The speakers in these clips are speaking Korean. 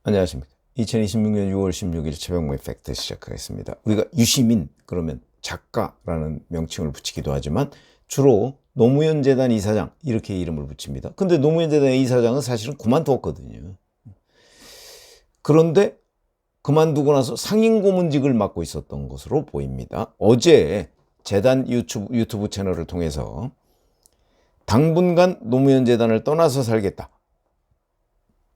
안녕하십니까. 2026년 6월 16일 최병모의 팩트 시작하겠습니다. 우리가 유시민 그러면 작가라는 명칭을 붙이기도 하지만 주로 노무현 재단 이사장 이렇게 이름을 붙입니다. 근데 노무현 재단 이사장은 사실은 그만두었거든요. 그런데 그만두고 나서 상임고문직을 맡고 있었던 것으로 보입니다. 어제 재단 유튜브 채널을 통해서 당분간 노무현 재단을 떠나서 살겠다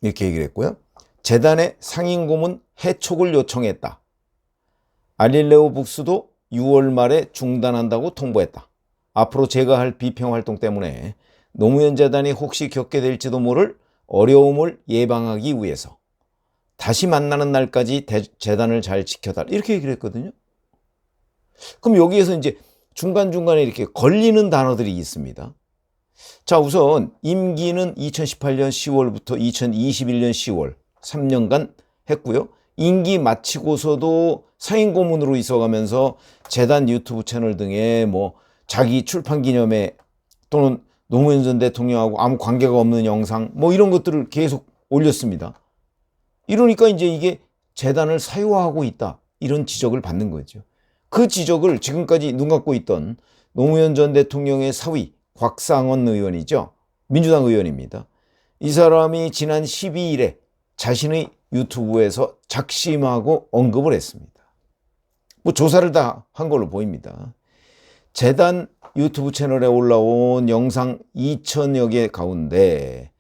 이렇게 얘기를 했고요. 재단의 상임고문 해촉을 요청했다. 알릴레오 북스도 6월 말에 중단한다고 통보했다. 앞으로 제가 할 비평활동 때문에 노무현 재단이 혹시 겪게 될지도 모를 어려움을 예방하기 위해서 다시 만나는 날까지 재단을 잘 지켜달라 이렇게 얘기를 했거든요. 그럼 여기에서 이제 중간중간에 이렇게 걸리는 단어들이 있습니다. 자, 우선 임기는 2018년 10월부터 2021년 10월 3년간 했고요. 임기 마치고서도 상임고문으로 있어가면서 재단 유튜브 채널 등에 뭐 자기 출판 기념회 또는 노무현 전 대통령하고 아무 관계가 없는 영상 뭐 이런 것들을 계속 올렸습니다. 이러니까 이제 이게 재단을 사유화하고 있다 이런 지적을 받는 거죠. 그 지적을 지금까지 눈 감고 있던 노무현 전 대통령의 사위 곽상원 의원이죠. 민주당 의원입니다. 이 사람이 지난 12일에 자신의 유튜브에서 작심하고 언급을 했습니다. 뭐 조사를 다 한 걸로 보입니다. 재단 유튜브 채널에 올라온 영상 2,000여 개 가운데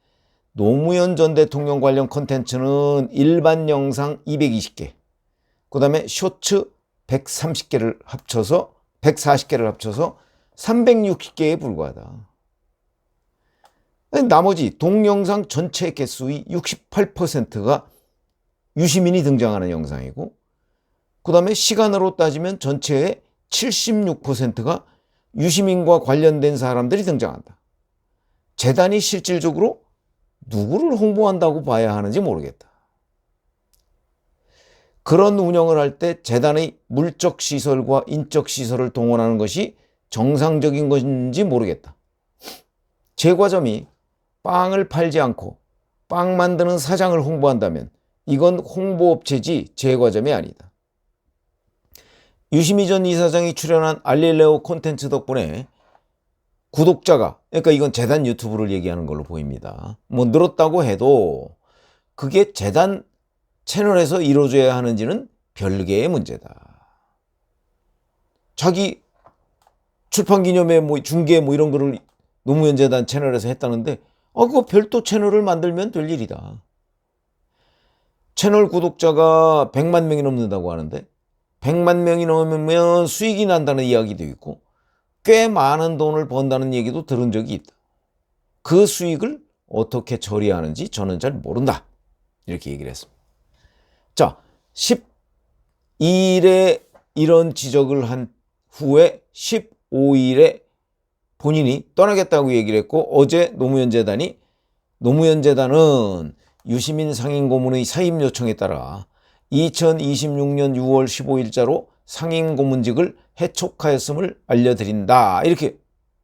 노무현 전 대통령 관련 콘텐츠는 일반 영상 220개, 그 다음에 쇼츠 140개를 합쳐서 360개에 불과하다. 나머지 동영상 전체 개수의 68%가 유시민이 등장하는 영상이고, 그 다음에 시간으로 따지면 전체의 76%가 유시민과 관련된 사람들이 등장한다. 재단이 실질적으로 누구를 홍보한다고 봐야 하는지 모르겠다. 그런 운영을 할 때 재단의 물적 시설과 인적 시설을 동원하는 것이 정상적인 것인지 모르겠다. 제과점이 빵을 팔지 않고 빵 만드는 사장을 홍보한다면 이건 홍보업체지 제과점이 아니다. 유시민 전 이사장이 출연한 알릴레오 콘텐츠 덕분에 구독자가, 그러니까 이건 재단 유튜브를 얘기하는 걸로 보입니다. 뭐 늘었다고 해도 그게 재단 채널에서 이루어져야 하는지는 별개의 문제다. 자기 출판기념회 뭐 중계 뭐 이런 거를 노무현 재단 채널에서 했다는데 그거 별도 채널을 만들면 될 일이다. 채널 구독자가 100만 명이 넘는다고 하는데 100만 명이 넘으면 수익이 난다는 이야기도 있고 꽤 많은 돈을 번다는 얘기도 들은 적이 있다. 그 수익을 어떻게 처리하는지 저는 잘 모른다. 이렇게 얘기를 했습니다. 자, 12일에 이런 지적을 한 후에 15일에 본인이 떠나겠다고 얘기를 했고, 어제 노무현 재단은 유시민 상임고문의 사임 요청에 따라 2026년 6월 15일자로 상임고문직을 해촉하였음을 알려드린다. 이렇게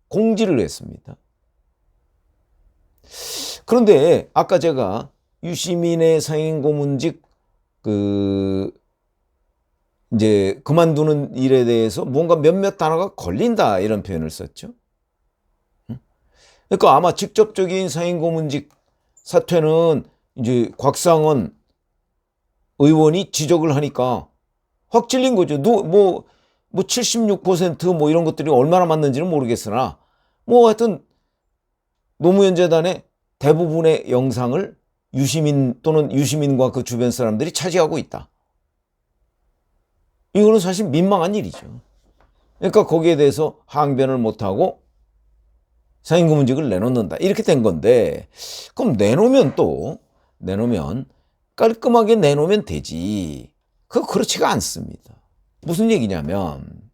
공지를 했습니다. 그런데 아까 제가 유시민의 상임고문직 이제 그만두는 일에 대해서 뭔가 몇몇 단어가 걸린다 이런 표현을 썼죠. 그러니까 아마 직접적인 상임고문직 사퇴는 이제 곽상원 의원이 지적을 하니까 확 찔린 거죠. 뭐 76% 이런 것들이 얼마나 맞는지는 모르겠으나 뭐 하여튼 노무현 재단의 대부분의 영상을 유시민 또는 유시민과 그 주변 사람들이 차지하고 있다. 이거는 사실 민망한 일이죠. 그러니까 거기에 대해서 항변을 못하고 상임고문직을 내놓는다. 이렇게 된 건데, 그럼 내놓으면 깔끔하게 내놓으면 되지. 그렇지가 않습니다. 무슨 얘기냐면,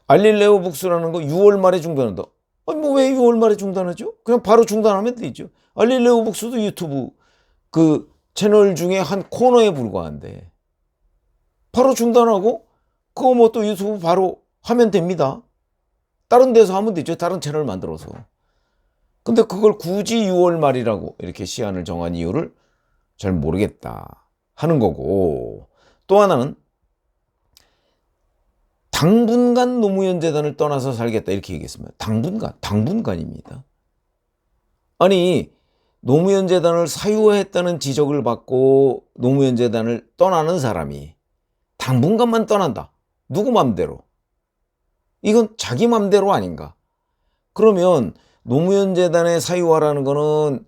알릴레오 북스라는 거 6월 말에 중단한다. 아니, 뭐 왜 6월 말에 중단하죠? 그냥 바로 중단하면 되죠. 알릴레오 북스도 유튜브 그 채널 중에 한 코너에 불과한데, 바로 중단하고, 그거 뭐 또 유튜브 바로 하면 됩니다. 다른 데서 하면 되죠. 다른 채널 만들어서. 근데 그걸 굳이 6월 말이라고 이렇게 시한을 정한 이유를 잘 모르겠다 하는 거고, 또 하나는 당분간 노무현 재단을 떠나서 살겠다 이렇게 얘기했습니다. 당분간입니다. 아니, 노무현 재단을 사유화했다는 지적을 받고 노무현 재단을 떠나는 사람이 당분간만 떠난다. 누구 맘대로? 이건 자기 맘대로 아닌가? 그러면 노무현 재단의 사유화라는 거는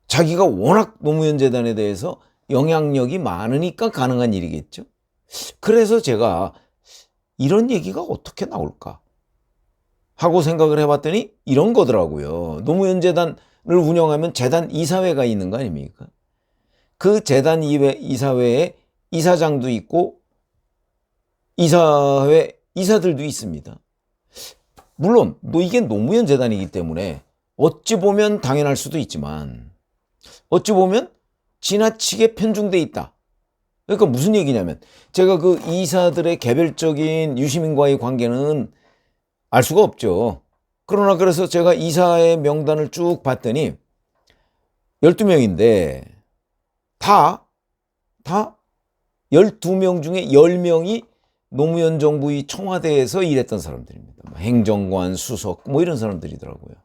자기가 워낙 노무현 재단에 대해서 영향력이 많으니까 가능한 일이겠죠. 그래서 제가 이런 얘기가 어떻게 나올까 하고 생각을 해봤더니 이런 거더라고요. 노무현 재단을 운영하면 재단 이사회가 있는 거 아닙니까? 그 재단 이사회에 이사장도 있고 이사회 이사들도 있습니다. 물론 이게 노무현 재단이기 때문에 어찌 보면 당연할 수도 있지만 어찌 보면 지나치게 편중돼 있다. 그러니까 무슨 얘기냐면 제가 그 이사들의 개별적인 유시민과의 관계는 알 수가 없죠. 그러나 그래서 제가 이사의 명단을 쭉 봤더니 12명인데 다 12명 중에 10명이 노무현 정부의 청와대에서 일했던 사람들입니다. 행정관, 수석 이런 사람들이더라고요.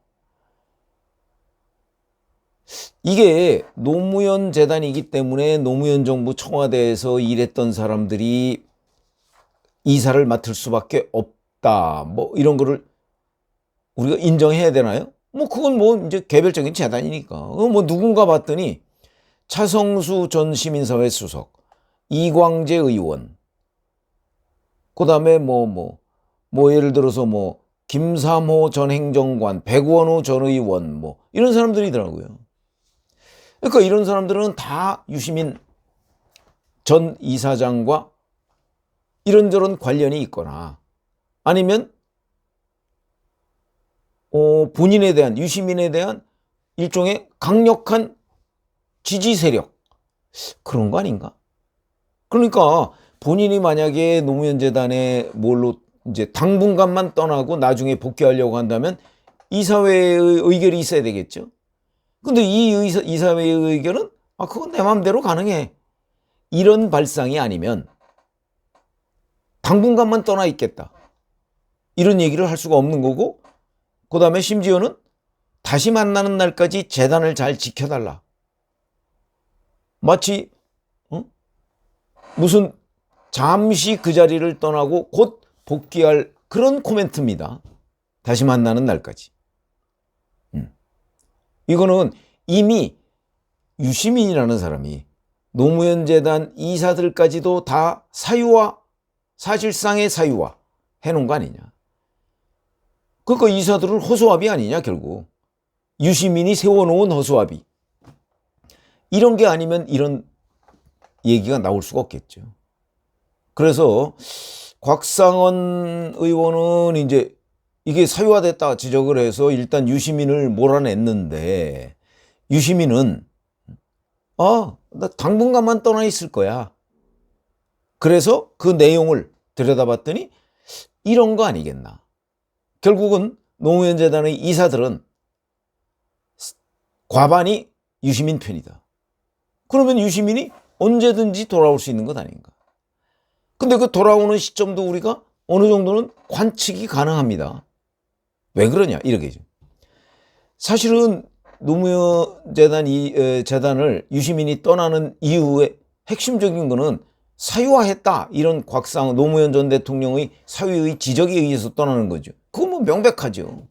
이게 노무현 재단이기 때문에 노무현 정부 청와대에서 일했던 사람들이 이사를 맡을 수밖에 없다. 이런 거를 우리가 인정해야 되나요? 그건 이제 개별적인 재단이니까. 누군가 봤더니 차성수 전 시민사회 수석, 이광재 의원, 그 다음에 예를 들어서 김삼호 전 행정관, 백원우 전 의원, 이런 사람들이더라고요. 그러니까 이런 사람들은 다 유시민 전 이사장과 이런저런 관련이 있거나 아니면 본인에 대한, 유시민에 대한 일종의 강력한 지지 세력, 그런 거 아닌가? 그러니까 본인이 만약에 노무현 재단에 이제 당분간만 떠나고 나중에 복귀하려고 한다면 이사회의 의결이 있어야 되겠죠. 근데 이 이사회의 의결은 그건 내 마음대로 가능해. 이런 발상이 아니면 당분간만 떠나 있겠다. 이런 얘기를 할 수가 없는 거고, 그 다음에 심지어는 다시 만나는 날까지 재단을 잘 지켜달라. 마치 무슨 잠시 그 자리를 떠나고 곧 복귀할 그런 코멘트입니다. 다시 만나는 날까지. 이거는 이미 유시민이라는 사람이 노무현 재단 이사들까지도 다 사유화, 사실상의 사유화 해놓은 거 아니냐. 그러니까 이사들은 허수아비 아니냐 결국. 유시민이 세워놓은 허수아비. 이런 게 아니면 이런 얘기가 나올 수가 없겠죠. 그래서 곽상원 의원은 이제 이게 사유화됐다 지적을 해서 일단 유시민을 몰아냈는데, 유시민은 나 당분간만 떠나 있을 거야. 그래서 그 내용을 들여다봤더니 이런 거 아니겠나. 결국은 노무현 재단의 이사들은 과반이 유시민 편이다. 그러면 유시민이 언제든지 돌아올 수 있는 것 아닌가. 근데 그 돌아오는 시점도 우리가 어느 정도는 관측이 가능합니다. 왜 그러냐 이렇게죠. 사실은 노무현 재단 재단을 유시민이 떠나는 이유의 핵심적인 거는 사유화했다, 이런 노무현 전 대통령의 사유의 지적에 의해서 떠나는 거죠. 그건 명백하죠.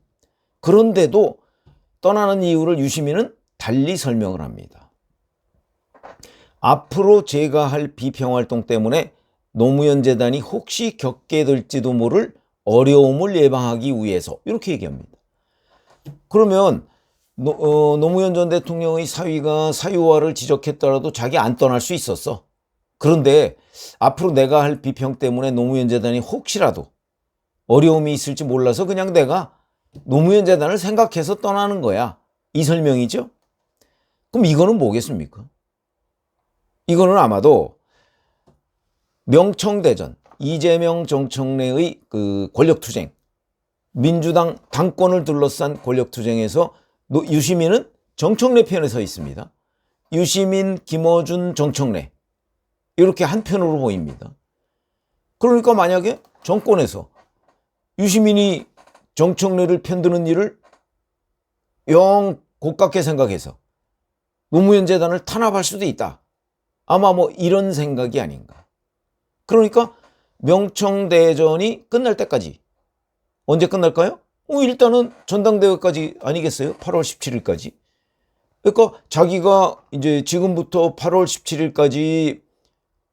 그런데도 떠나는 이유를 유시민은 달리 설명을 합니다. 앞으로 제가 할 비평활동 때문에 노무현 재단이 혹시 겪게 될지도 모를 어려움을 예방하기 위해서, 이렇게 얘기합니다. 그러면 노무현 전 대통령의 사위가 사유화를 지적했더라도 자기 안 떠날 수 있었어. 그런데 앞으로 내가 할 비평 때문에 노무현 재단이 혹시라도 어려움이 있을지 몰라서 그냥 내가 노무현 재단을 생각해서 떠나는 거야. 이 설명이죠. 그럼 이거는 뭐겠습니까? 이거는 아마도 명청대전, 이재명 정청래의 그 권력투쟁, 민주당 당권을 둘러싼 권력투쟁에서 유시민은 정청래 편에 서 있습니다. 유시민, 김어준, 정청래 이렇게 한 편으로 보입니다. 그러니까 만약에 정권에서 유시민이 정청래를 편드는 일을 영 고깝게 생각해서 노무현 재단을 탄압할 수도 있다. 아마 뭐 이런 생각이 아닌가. 그러니까 명청대전이 끝날 때까지 언제 끝날까요? 일단은 전당대회까지 아니겠어요? 8월 17일까지. 그러니까 자기가 이제 지금부터 8월 17일까지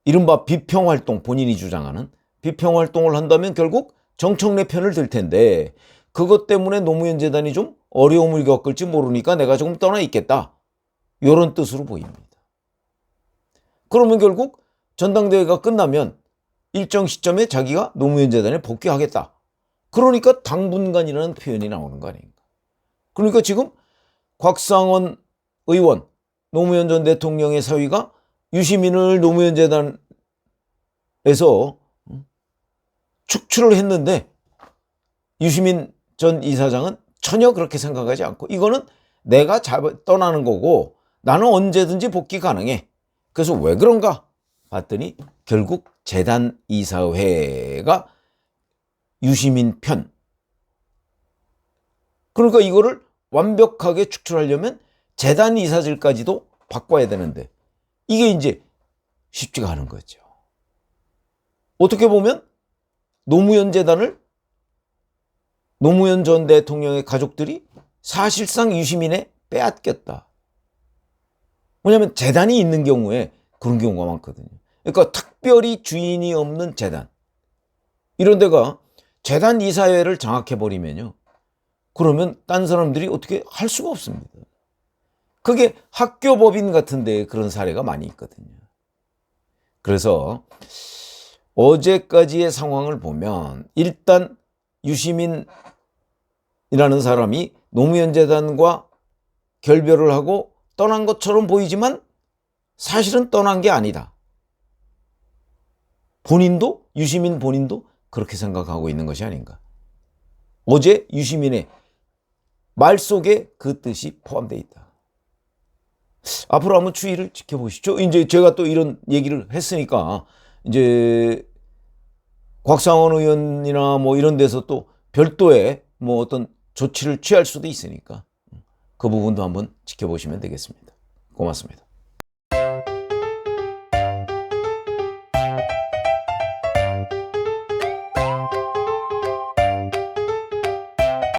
이른바 비평활동, 본인이 주장하는 비평활동을 한다면 결국 정청래 편을 들 텐데 그것 때문에 노무현 재단이 좀 어려움을 겪을지 모르니까 내가 조금 떠나 있겠다. 이런 뜻으로 보입니다. 그러면 결국 전당대회가 끝나면 일정 시점에 자기가 노무현 재단에 복귀하겠다. 그러니까 당분간이라는 표현이 나오는 거 아닌가. 그러니까 지금 곽상원 의원, 노무현 전 대통령의 사위가 유시민을 노무현 재단에서 축출을 했는데 유시민 전 이사장은 전혀 그렇게 생각하지 않고 이거는 내가 떠나는 거고 나는 언제든지 복귀 가능해. 그래서 왜 그런가 봤더니 결국 재단 이사회가 유시민 편. 그러니까 이거를 완벽하게 축출하려면 재단 이사질까지도 바꿔야 되는데 이게 이제 쉽지가 않은 거죠. 어떻게 보면 노무현 재단을 노무현 전 대통령의 가족들이 사실상 유시민에 빼앗겼다. 왜냐하면 재단이 있는 경우에 그런 경우가 많거든요. 그러니까 특별히 주인이 없는 재단. 이런 데가 재단 이사회를 장악해버리면요. 그러면 딴 사람들이 어떻게 할 수가 없습니다. 그게 학교법인 같은 데 그런 사례가 많이 있거든요. 그래서 어제까지의 상황을 보면 일단 유시민이라는 사람이 노무현 재단과 결별을 하고 떠난 것처럼 보이지만 사실은 떠난 게 아니다. 유시민 본인도 그렇게 생각하고 있는 것이 아닌가. 어제 유시민의 말 속에 그 뜻이 포함되어 있다. 앞으로 한번 추이를 지켜보시죠. 이제 제가 또 이런 얘기를 했으니까 이제 곽상원 의원이나 뭐 이런 데서 또 별도의 뭐 어떤 조치를 취할 수도 있으니까 그 부분도 한번 지켜보시면 되겠습니다. 고맙습니다.